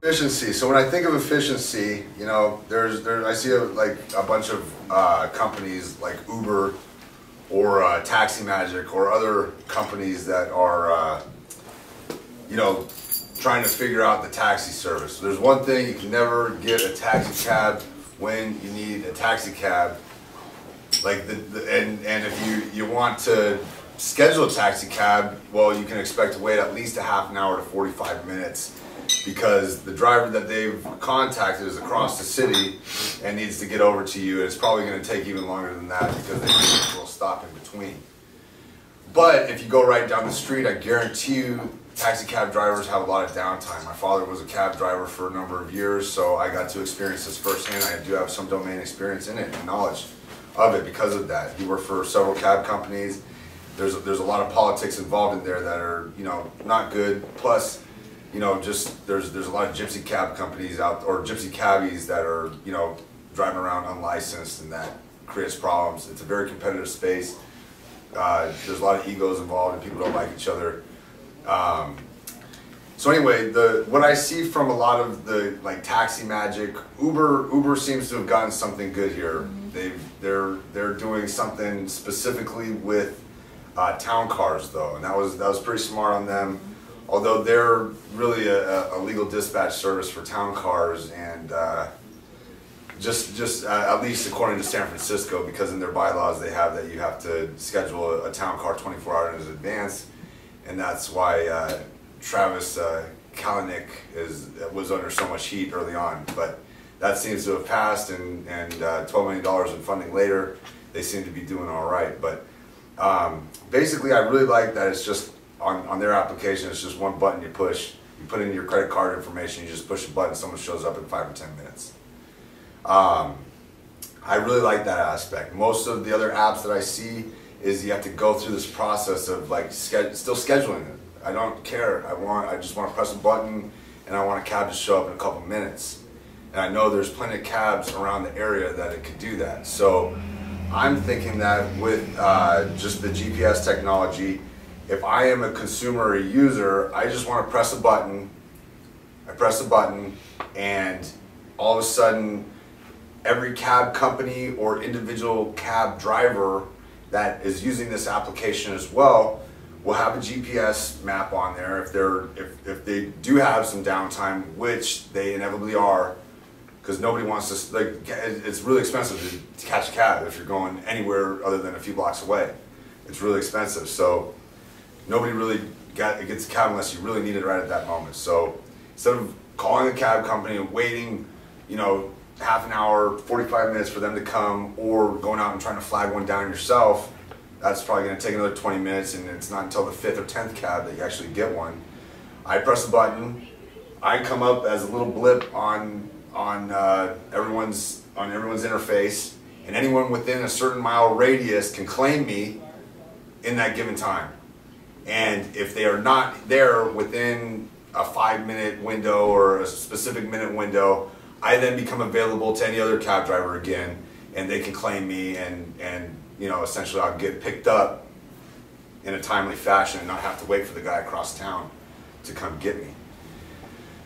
Efficiency. So when I think of efficiency, you know, I see like a bunch of companies like Uber or Taxi Magic or other companies that are, you know, trying to figure out the taxi service. There's one thing: you can never get a taxi cab when you need a taxi cab. Like and if you want to schedule a taxi cab, well, you can expect to wait at least a half an hour to 45 minutes. Because the driver that they've contacted is across the city and needs to get over to you. It's probably going to take even longer than that because they need a little stop in between. But if you go right down the street, I guarantee you taxi cab drivers have a lot of downtime. My father was a cab driver for a number of years, so I got to experience this firsthand. I do have some domain experience in it and knowledge of it because of that. He worked for several cab companies. There's a lot of politics involved in there that are, you know, not good. Plus, you know, just there's a lot of gypsy cab companies out, or gypsy cabbies that are, you know, driving around unlicensed, and that creates problems. It's a very competitive space. There's a lot of egos involved, and people don't like each other. So anyway, what I see from a lot of the like Taxi Magic, Uber seems to have gotten something good here. They're doing something specifically with town cars though, and that was pretty smart on them. Although they're really a legal dispatch service for town cars, and just at least according to San Francisco, because in their bylaws they have that you have to schedule a town car 24 hours in advance, and that's why Travis Kalanick was under so much heat early on. But that seems to have passed, and $12 million in funding later, they seem to be doing all right. But basically, I really like that it's just on their application, it's just one button you push, you put in your credit card information, you just push a button, someone shows up in 5 or 10 minutes. I really like that aspect. Most of the other apps that I see is you have to go through this process of like still scheduling it. I don't care. I just want to press a button and I want a cab to show up in a couple minutes. And I know there's plenty of cabs around the area that it could do that. So I'm thinking that with just the GPS technology, if I am a consumer or a user, I just want to press a button. I press a button, and all of a sudden, every cab company or individual cab driver that is using this application as well will have a GPS map on there. If they do have some downtime, which they inevitably are, because nobody wants to, like, it's really expensive to catch a cab if you're going anywhere other than a few blocks away. It's really expensive. So nobody really gets a cab unless you really need it right at that moment. So instead of calling the cab company and waiting, you know, half an hour, 45 minutes for them to come, or going out and trying to flag one down yourself, that's probably going to take another 20 minutes, and it's not until the 5th or 10th cab that you actually get one. I press a button, I come up as a little blip on everyone's interface, and anyone within a certain mile radius can claim me in that given time. And if they are not there within a 5-minute window or a specific minute window, I then become available to any other cab driver again, and they can claim me, and you know, essentially I'll get picked up in a timely fashion and not have to wait for the guy across town to come get me.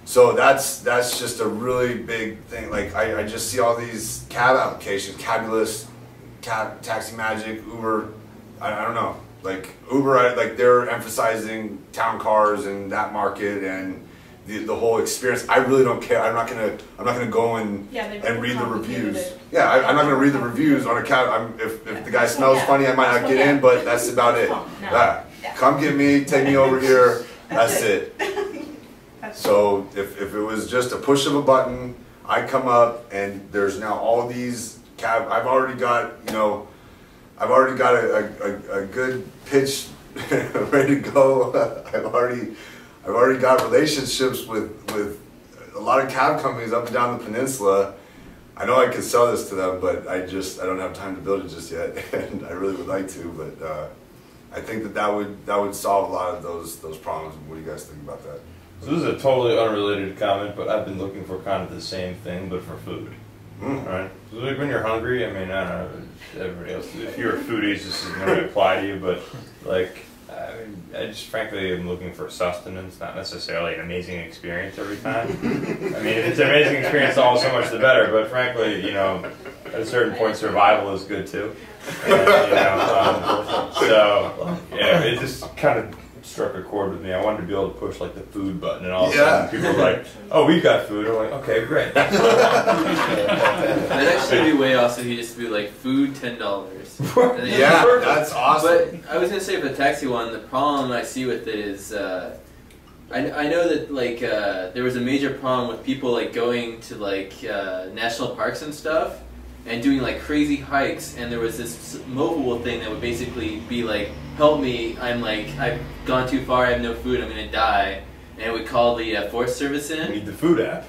So that's just a really big thing. Like I just see all these cab applications, Cabulous, Taxi Magic, Uber. I don't know. Like Uber, like they're emphasizing town cars and that market and the whole experience. I really don't care. I'm not gonna go and read the reviews. Yeah, I'm not gonna read the reviews on a cab. If the guy smells funny, I might not get in, but that's about it. Yeah. Come get me, take me over here. That's it. So if it was just a push of a button, I come up and there's now all these cab. I've already got, you know, I've already got a good pitch ready to go. I've already got relationships with a lot of cab companies up and down the peninsula. I know I could sell this to them, but I don't have time to build it just yet, and I really would like to. But I think that would solve a lot of those problems. What do you guys think about that? So this is a totally unrelated comment, but I've been looking for kind of the same thing, but for food. Right. So like when you're hungry, I mean, I don't know, everybody else, if you're foodies, this is going to apply to you, but like, I just frankly am looking for sustenance, not necessarily an amazing experience every time. I mean, if it's an amazing experience, all so much the better, but frankly, you know, at a certain point, survival is good too. And, you know, so, yeah, it just kind of struck a chord with me. I wanted to be able to push like the food button, and all of a sudden people were like, "Oh, we've got food." I'm like, "Okay, great." That'd actually be way awesome. You just be like, "Food, $10." Yeah, that's awesome. But I was gonna say for the taxi one, the problem I see with it is, I know that like there was a major problem with people like going to like national parks and stuff, and doing like crazy hikes, and there was this mobile thing that would basically be like, "Help me! I've gone too far. I have no food. I'm gonna die," and it would call the Forest Service in. We need the food app.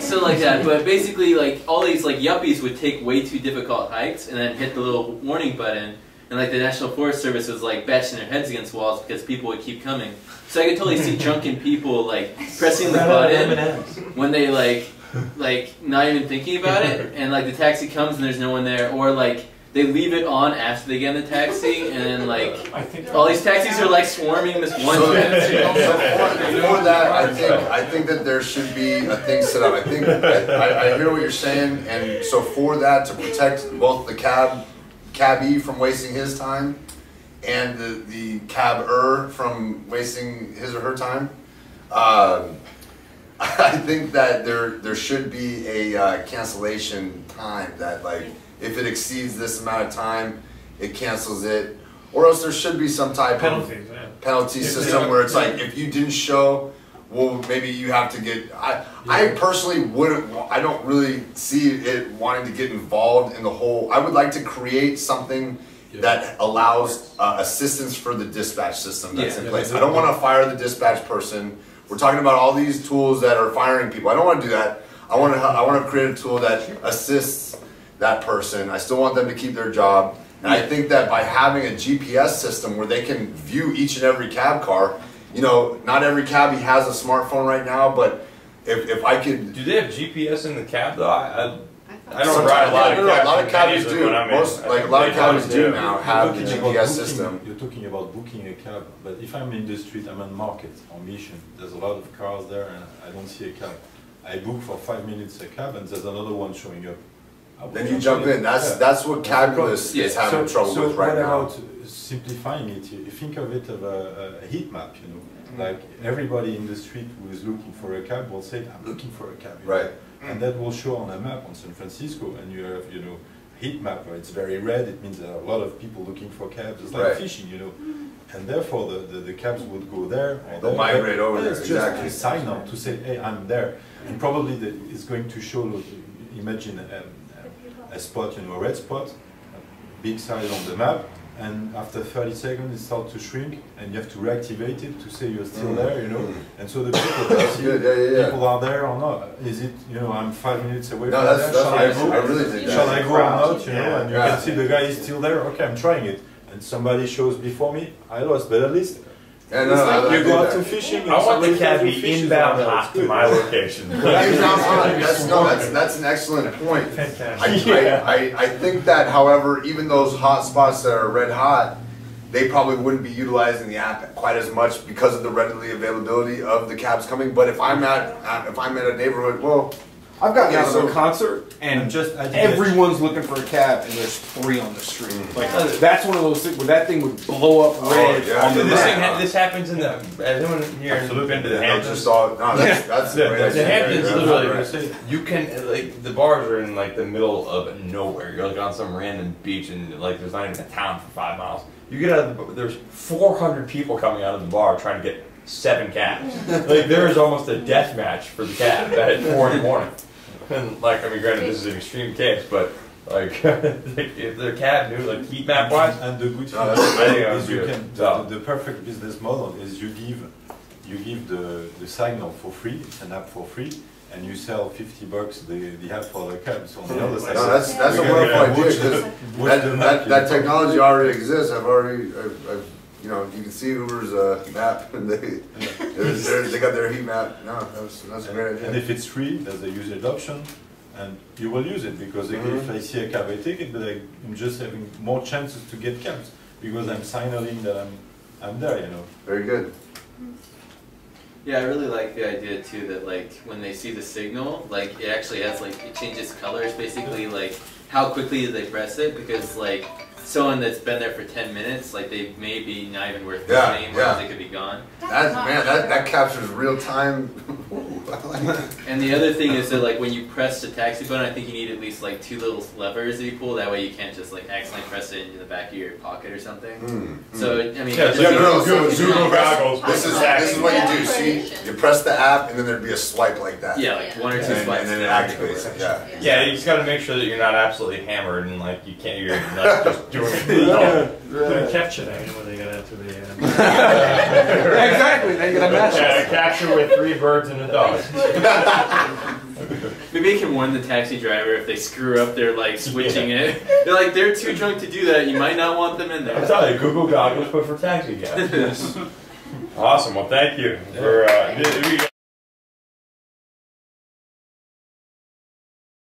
so like that, but basically like all these like yuppies would take way too difficult hikes and then hit the little warning button, and like the National Forest Service was like bashing their heads against walls because people would keep coming. So I could totally see drunken people like pressing the button when they like not even thinking about it, and like the taxi comes and there's no one there, or like they leave it on after they get in the taxi, and then like all these taxis are like swarming this one taxi. Before that, I think that there should be a thing set up. I think I hear what you're saying, and so for that to protect both the cabbie from wasting his time, and the cabber from wasting his or her time, I think that there should be a cancellation time that like. If it exceeds this amount of time, it cancels it. Or else there should be some type of penalty system where it's like, if you didn't show, well, maybe you have to get... I personally wouldn't... I don't really see it wanting to get involved in the whole... I would like to create something that allows assistance for the dispatch system that's in place. I don't want to fire the dispatch person. We're talking about all these tools that are firing people. I don't want to do that. I want to create a tool that assists that person. I still want them to keep their job, and I think that by having a GPS system where they can view each and every cab car, you know, not every cabbie has a smartphone right now, but if I could... Do they have GPS in the cab though? I don't ride a lot of cabs. A lot of cabbies do. A lot of cabbies do now have the GPS system. You're talking about booking a cab, but if I'm in the street, I'm on market on mission. There's a lot of cars there, and I don't see a cab. I book for 5 minutes a cab, and there's another one showing up. Then you jump in. That's what Cabulous is having trouble with right now. So what about simplifying it? You think of it as a heat map, you know. Like everybody in the street who is looking for a cab will say, "I'm looking for a cab." Right. And that will show on a map on San Francisco, and you have, you know, heat map where it's very red. It means there are a lot of people looking for cabs. It's like fishing, you know. And therefore the cabs would go there. They'll migrate over there. It's just a sign up to say, "Hey, I'm there." And probably it's going to show. Imagine. A spot, you know, a red spot, a big size on the map, and after 30 seconds it starts to shrink, and you have to reactivate it to say you're still there, you know. And so the people can see people are there or not. Is it, you know, I'm 5 minutes away from there, shall I go? I really think shall I go or not, you know, and you can see the guy is still there, okay, I'm trying it. And somebody shows before me, I lost, but at least you go out to fishing. I want the cabbie inbound hot to my location. That's an excellent point. I think that, however, even those hot spots that are red hot, they probably wouldn't be utilizing the app quite as much because of the readily availability of the cabs coming. But if I'm at a neighborhood, well, I've gotten out of a concert and just everyone's looking for a cab and there's 3 on the street. Like that's one of those things where that thing would blow up red on the map. This happens in the... Has anyone here been to the Hamptons? That's the Hamptons, literally, you can, like, the bars are in, like, the middle of nowhere. You're, like, on some random beach and, like, there's not even a town for 5 miles. You get out of the... There's 400 people coming out of the bar trying to get 7 cabs. Like, there is almost a death match for the cab at 4 in the morning. And, like, I mean, granted, this is an extreme case, but, like, if the cab knew, like, heat map wise, and the good thing is you can, the perfect business model is you give the signal for free, an app for free, and you sell $50 the app for the cabs on the other side. No, that's a wonderful idea, because that technology already exists. I've you know, you can see Uber's map, and they got their heat map. No, that's a great idea. And if it's free, there's a usage option. and you will use it because if I see a cab, I take it, but I'm just having more chances to get cabs because I'm signaling that I'm there, you know. Very good. Yeah, I really like the idea too that like when they see the signal, like it actually has like it changes colors basically, like how quickly do they press it, because like someone that's been there for 10 minutes, like they may be not even worth visiting, because they could be gone. That captures real time. And the other thing is that like when you press the taxi button, I think you need at least like 2 little levers that you pull. That way you can't just like accidentally press it in the back of your pocket or something. So I mean, Google goggles. This is what you do. See, you press the app, and then there'd be a swipe like that. Yeah, like 1 or 2 swipes, and then it activates it. Yeah, you just got to make sure that you're not absolutely hammered and like you can't. You're not just doing it. Couldn't capture that, you know, when they got out to the. Exactly. They got a match. Capture with 3 birds and a dog. Maybe you can warn the taxi driver if they screw up their like switching it. They're like, they're too drunk to do that. You might not want them in there. I'm telling you, Google goggles, but for taxi guys. Awesome. Well, thank you for.